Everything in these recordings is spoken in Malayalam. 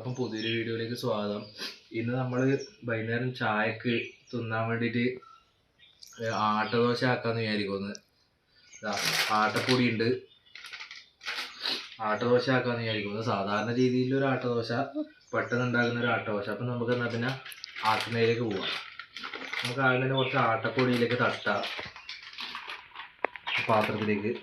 എല്ലാവർക്കും പുതിയൊരു വീഡിയോയിലേക്ക് സ്വാഗതം. ഇന്ന് നമ്മൾ വൈകുന്നേരം ചായക്ക് തിന്നാൻ വേണ്ടിയിട്ട് ആട്ടദോശ ആക്കാമെന്ന് വിചാരിക്കുന്നു. ആട്ടപ്പൊടി ഉണ്ട്, ആട്ടദോശ ആക്കാമെന്ന് വിചാരിക്കുന്നു. സാധാരണ രീതിയിലൊരു ആട്ടദോശ, പെട്ടെന്ന് ഉണ്ടാക്കുന്ന ഒരു ആട്ടദോശ. അപ്പം നമുക്ക് എന്നാൽ പിന്നെ ആക്കുന്നതിലേക്ക് പോവാം. നമുക്ക് ആദ്യം തന്നെ കുറച്ച് ആട്ടപ്പൊടിയിലേക്ക് തട്ടാം പാത്രത്തിലേക്ക്.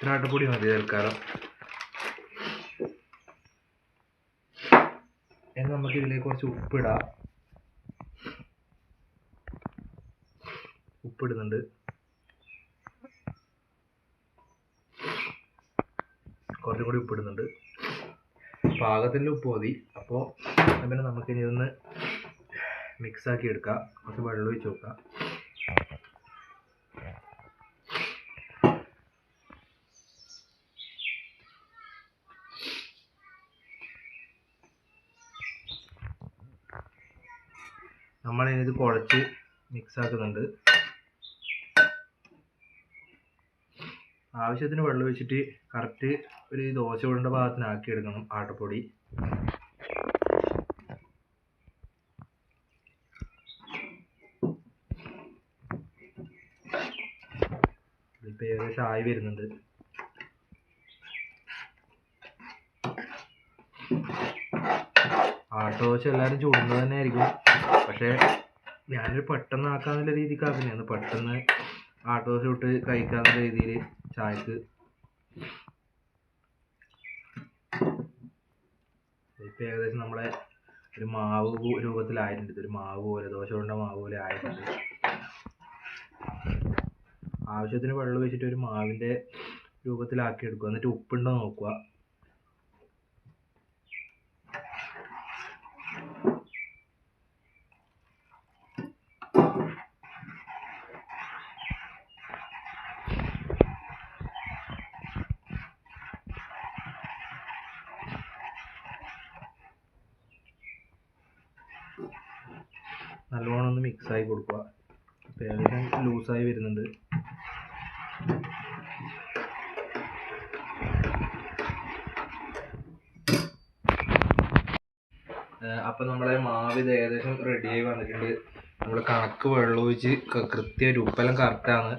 ഇത്ര ആട്ടപ്പൊടി മതി തൽക്കാലം. ഇനി നമുക്ക് ഇതിലേക്ക് കുറച്ച് ഉപ്പിടാം. ഉപ്പിടുന്നുണ്ട്. കുറച്ചും കൂടി ഉപ്പിടുന്നുണ്ട്. പാകത്തിൻ്റെ ഉപ്പ് മതി. അപ്പോൾ പിന്നെ നമുക്കിനി ഇതൊന്ന് മിക്സാക്കി എടുക്കാം. കുറച്ച് വെള്ളം ഒഴിച്ച് നോക്കാം. നമ്മളിത് കുഴച്ച് മിക്സാക്കുന്നുണ്ട്. ആവശ്യത്തിന് വെള്ളം ഒഴിച്ചിട്ട് കറക്റ്റ് ഒരു ദോശ ഉരുണ്ട ഭാഗത്തിനാക്കി എടുക്കണം ആട്ടപ്പൊടി. ഇതിപ്പോൾ ഏകദേശം ആയി വരുന്നുണ്ട്. ആട്ടദോശ എല്ലാവരും ചുടുന്നത് തന്നെ ആയിരിക്കും. പക്ഷേ ഞാനൊരു പെട്ടെന്ന് ആക്കാന്നുള്ള രീതിക്ക് ആക്കുന്നതാണ്. പെട്ടെന്ന് ആട്ടദോശ ഇട്ട് കഴിക്കാന്നുള്ള രീതിയിൽ ചായക്ക്. ഇപ്പം ഏകദേശം നമ്മളെ ഒരു മാവ് രൂപത്തിലായിട്ടുണ്ട്. ഇതൊരു മാവ് പോലെ, ദോശ കൊണ്ട മാവ് പോലെ ആയിട്ടുണ്ട്. ആവശ്യത്തിന് വെള്ളം ഒഴിച്ചിട്ട് ഒരു മാവിൻ്റെ രൂപത്തിലാക്കി എടുക്കുക. എന്നിട്ട് ഉപ്പുണ്ടോ നോക്കുക. നല്ലോണം ഒന്ന് മിക്സായി കൊടുക്കുക. ഇപ്പോൾ ഏകദേശം ലൂസായി വരുന്നുണ്ട്. അപ്പം നമ്മളെ മാവ് ഇത് ഏകദേശം റെഡിയായി വന്നിട്ടുണ്ട്. നമ്മൾ കണക്ക് വെള്ളം ഒഴിച്ച് കൃത്യമായിട്ട് ഉപ്പെല്ലാം കറക്റ്റാണ്.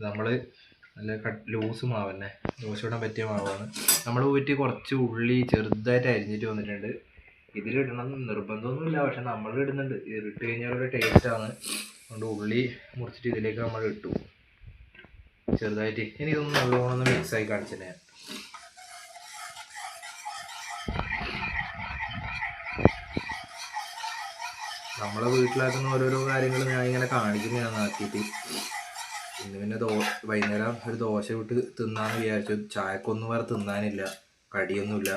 നമ്മൾ നല്ല ലൂസ് മാവ് തന്നെ, ദോശ ഇടാൻ പറ്റിയ മാവാണ്. നമ്മൾ പോയിട്ട് കുറച്ച് ഉള്ളി ചെറുതായിട്ട് അരിഞ്ഞിട്ട് വന്നിട്ടുണ്ട്. ഇതിലിടണം നിർബന്ധമൊന്നുമില്ല, പക്ഷെ നമ്മൾ ഇടുന്നുണ്ട്. ഇട്ട് കഴിഞ്ഞാൽ ഒരു ടേസ്റ്റാണ്. അതുകൊണ്ട് ഉള്ളി മുറിച്ചിട്ട് ഇതിലേക്ക് നമ്മൾ ഇട്ടു ചെറുതായിട്ട്. ഇനി ഇതൊന്ന് നല്ലോണം ഒന്ന് മിക്സായി കാണിച്ചു ഞാൻ. നമ്മളെ വീട്ടിലാക്കുന്ന ഓരോരോ കാര്യങ്ങൾ ഞാൻ ഇങ്ങനെ കാണിക്കുന്നതാണ് ആക്കിയിട്ട്. ഇന്ന് പിന്നെ വൈകുന്നേരം ഒരു ദോശ വിട്ട് തിന്നാന്ന് വിചാരിച്ചു. ചായക്കൊന്നും വേറെ തിന്നാനില്ല, കടിയൊന്നുമില്ല.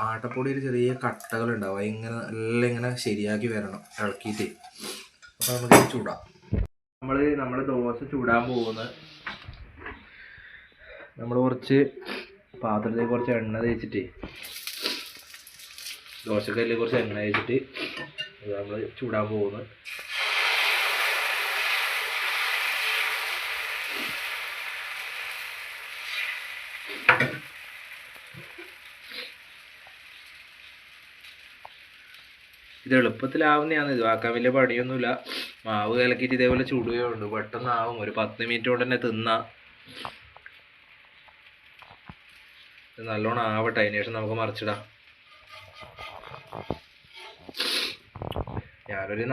ആട്ടപ്പൊടിയിൽ ചെറിയ കട്ടകളുണ്ടാവും. അതിങ്ങനെ എല്ലാം ഇങ്ങനെ ശരിയാക്കി വരണം ഇളക്കിയിട്ട്. അപ്പോൾ നമുക്ക് ചൂടാം. നമ്മൾ ദോശ ചൂടാൻ പോകുന്നത്, നമ്മൾ കുറച്ച് പാത്രത്തിൽ കുറച്ച് എണ്ണ തേച്ചിട്ട്, ദോശക്കല്ലിൽ കുറച്ച് എണ്ണ തേച്ചിട്ട് നമ്മൾ ചൂടാൻ പോകുന്നത്. ഇത് എളുപ്പത്തിലാവുന്നതാണ്. ഇത് ആക്കാൻ വലിയ പണിയൊന്നുമില്ല. മാവ് കലക്കിയിട്ട് ഇതേപോലെ ചുടുകയുള്ളൂ. പെട്ടെന്നാവും. ഒരു 10 മിനിറ്റ് കൊണ്ട് തന്നെ തിന്നാം. ഇത് നല്ലോണം ആവട്ടെ, അതിന് ശേഷം നമുക്ക് മറിച്ചിടാം. ഞാനൊരു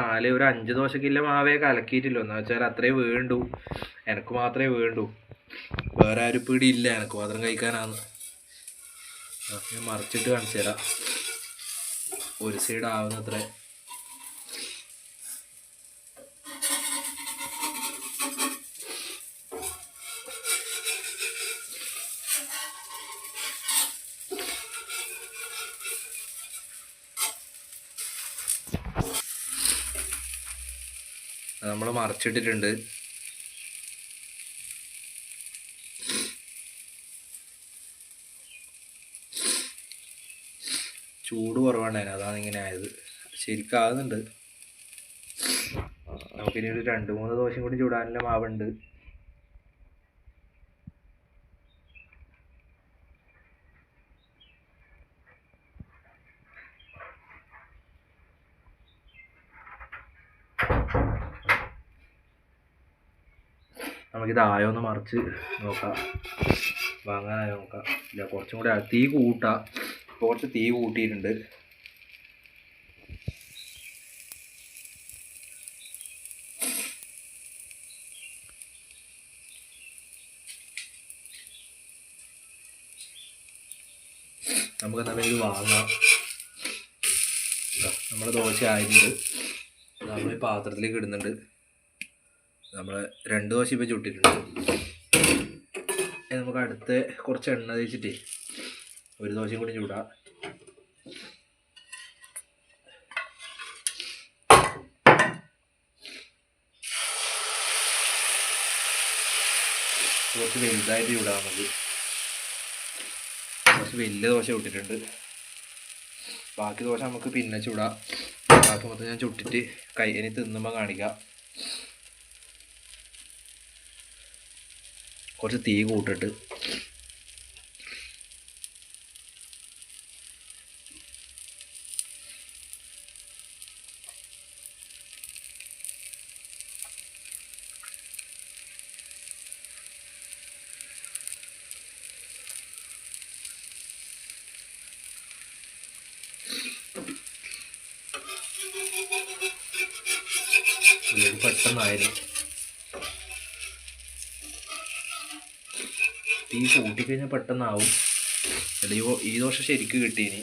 5 ദോശക്കില്ല മാവേ കലക്കിയിട്ടില്ല. എന്ന് വെച്ചാൽ അത്രേ വേണ്ടു, എനിക്ക് മാത്രമേ വേണ്ടു. വേറെ ആരും പിടിയില്ല, എനിക്ക് മാത്രം കഴിക്കാനാണ്. ഞാൻ മറിച്ചിട്ട് കാണിച്ചു തരാം. ഒരു സൈഡ് ആവുന്നത്ര. നമ്മൾ മറിച്ചിട്ടിട്ടുണ്ട്. ചൂട് കുറവുണ്ടായിരുന്നു, അതാണ് ഇങ്ങനെ ആയത്. ശരിക്കും ആകുന്നുണ്ട്. നമുക്കിനി ഒരു 2-3 ദോശയും കൂടി ചൂടാനുള്ള മാവുണ്ട്. നമുക്കിതായോ ഒന്ന് മറിച്ച് നോക്കാം, വാങ്ങാനായോ നോക്കാം. ഇല്ല, കുറച്ചും കൂടി തീ കൂട്ടാം. കുറച്ച് തീ കൂട്ടിയിട്ടുണ്ട്. നമുക്ക് നല്ല ഇത് വാങ്ങാം. നമ്മുടെ ദോശ ആയിട്ടുണ്ട്. നമ്മൾ ഈ പാത്രത്തിലേക്ക് ഇടുന്നുണ്ട്. നമ്മൾ 2 ദോശ ഇപ്പോൾ ചുട്ടിട്ടുണ്ട്. നമുക്ക് അടുത്ത കുറച്ച് എണ്ണ തേച്ചിട്ട് 1 ദോശയും കൂടി ചൂടാം. കുറച്ച് വലുതായിട്ട് ചൂടാം. നമുക്ക് കുറച്ച് വലിയ ദോശ ചുട്ടിട്ടുണ്ട്. ബാക്കി ദോശ നമുക്ക് പിന്നെ ചൂടാം. ബാക്കി മൊത്തം ഞാൻ ചുട്ടിട്ട് ഇനി തിന്നുമ്പോൾ കാണിക്കാം. കുറച്ച് തീ കൂട്ടിട്ട് പെട്ടെന്നായിരുന്നു. തീ കൂട്ടിക്കഴിഞ്ഞാൽ പെട്ടെന്നാവും. ഈ ദോശ ശരിക്ക് കിട്ടീനി.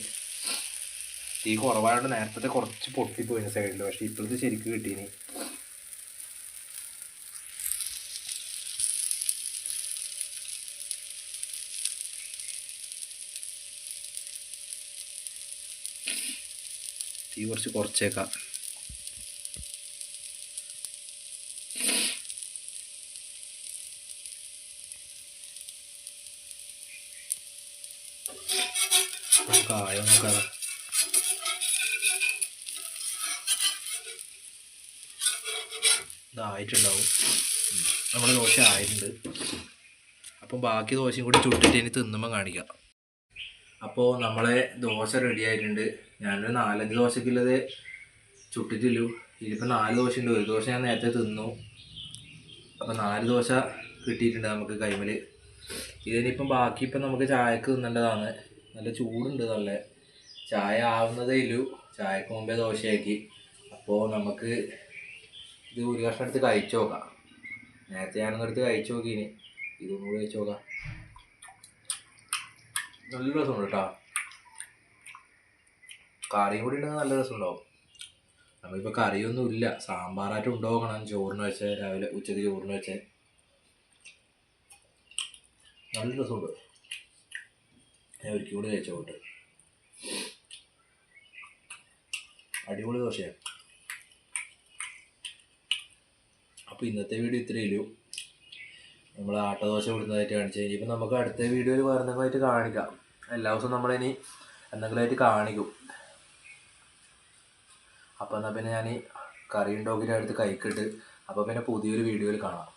തീ കുറവായതുകൊണ്ട് നേരത്തെ കുറച്ച് പൊട്ടിപ്പോയിന് സൈഡിൽ, പക്ഷെ ഇപ്പോഴത്തെ ശരിക്ക് കിട്ടീനി. തീ കുറച്ചേക്കാം. കായോ നോക്കാം. ഇതായിട്ടുണ്ടാവും. നമ്മുടെ ദോശ ആയിട്ടുണ്ട്. അപ്പം ബാക്കി ദോശയും കൂടി ചുട്ടിട്ട് ഇനി തിന്നുമ്പോൾ കാണിക്കാം. അപ്പോൾ നമ്മളെ ദോശ റെഡി ആയിട്ടുണ്ട്. ഞാനൊരു 4-5 ദോശക്കുള്ളത് ചുട്ടിട്ടില്ലു. ഇതിലിപ്പോൾ 4 ദോശ ഉണ്ട്. 1 ദോശ ഞാൻ നേരത്തെ തിന്നു. അപ്പോൾ 4 ദോശ കിട്ടിയിട്ടുണ്ട് നമുക്ക് കൈമൽ. ഇതിനിപ്പം ബാക്കി ഇപ്പം നമുക്ക് ചായക്ക് തിന്നേണ്ടതാണ്. നല്ല ചൂടുണ്ട്. നല്ല ചായ ആവുന്നതേ ഇല്ലു. ചായക്ക് മുമ്പേ ദോശയാക്കി. അപ്പോൾ നമുക്ക് ഇത് ഒരു കഷ്ണം എടുത്ത് കഴിച്ചു നോക്കാം. നേരത്തെ ഞാനൊന്നെടുത്ത് കഴിച്ചു നോക്കിയിനി. ഇതൊന്നും കൂടി കഴിച്ചു നോക്കാം. നല്ല രസമുണ്ട് കേട്ടോ. കറിയും കൂടി ഉണ്ടെങ്കിൽ നല്ല രസമുണ്ടാവും. നമ്മളിപ്പോൾ കറിയൊന്നും ഇല്ല, സാമ്പാറായിട്ട് ഉണ്ടാക്കണം. ചോറിന് വെച്ചാൽ രാവിലെ ഉച്ചയ്ക്ക് ചോറിന് വെച്ചാൽ നല്ല രസമുണ്ട്. ഞാൻ ഒരിക്കൽ കൂടി കഴിച്ചോട്ടെ. അടിപൊളി ദോശയാണ്. അപ്പോൾ ഇന്നത്തെ വീഡിയോ ഇത്രയേ ഉള്ളൂ. നമ്മൾ ആട്ടദോശ കൊടുക്കുന്നതായിട്ട് കാണിച്ചു. ഇനിയിപ്പോൾ നമുക്ക് അടുത്ത വീഡിയോയിൽ വേറെ എന്തെങ്കിലുമായിട്ട് കാണിക്കാം. എല്ലാ ദിവസവും നമ്മളിനി എന്തെങ്കിലുമായിട്ട് കാണിക്കും. അപ്പോൾ എന്നാൽ പിന്നെ ഞാൻ കറി ഉണ്ടാക്കിയിട്ട് അടുത്ത് കഴിക്കിട്ട് അപ്പോൾ പിന്നെ പുതിയൊരു വീഡിയോയിൽ കാണാം.